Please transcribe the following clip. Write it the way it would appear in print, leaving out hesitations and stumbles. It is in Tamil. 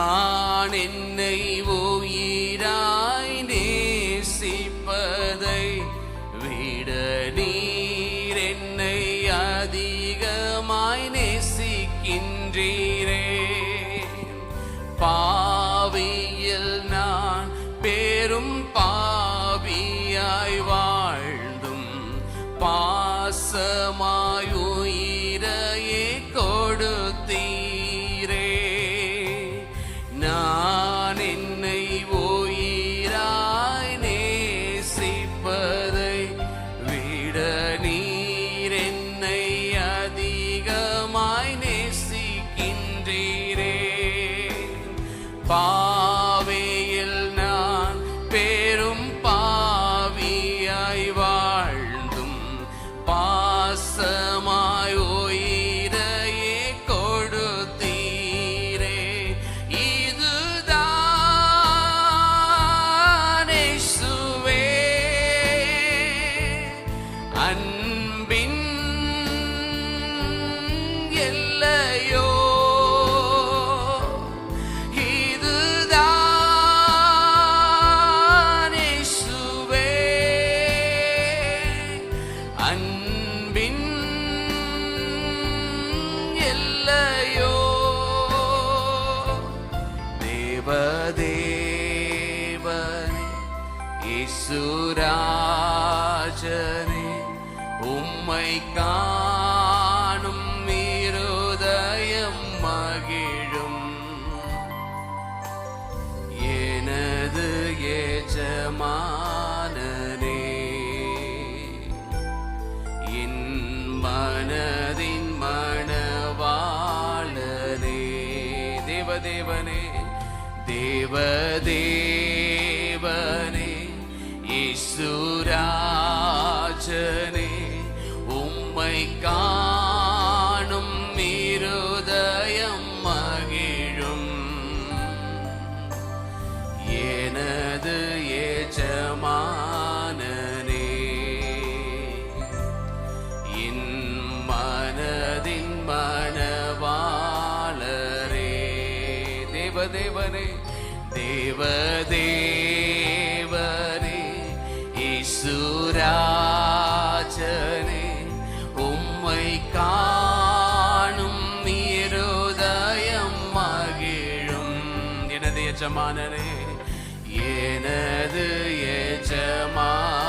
நான் என்னை உயிராய் நேசிப்பதை விட நீர் என்னை அதிகமாய் நேசிக்கின்றீரே. பாவியில் நான் பெரும் பாவியாய் வாழ்ந்தும் பாசமாய் உயிரையே கொடுத்தீரே. நான் என்னை உயிராய் நேசிப்பதை விட நீர் என்னை அதிகமாய் நேசிக்கின்றீரே. பாவியில் நான் பெரும் பாவியாய் வாழ்ந்தும் பாசமாய் உயிரையே கொடுத்தீரே. இதுதான் இயேசுவே அன்பின் எல்லையோ. இதுதான் இயேசுவே அன்பின் எல்லையோ. தேவதேவனே இயேசுராஜனே, உம்மை காணும் இருதயம் மகிழும். எனது எஜமானனே, என் மனதின் மணவாளனே. தேவதேவனே தேவதேவனே இயேசுராஜனே, உம்மை காணும் இருதயம் மகிழும். எனது எஜமானனே, என் மனதின் மணவாளரே. தேவதேவனே தேவதேவனே இயேசுராஜனே, உம்மை காணும் இருதயம் மகிழும். எனது எஜமானனே, எனது எஜமானனே,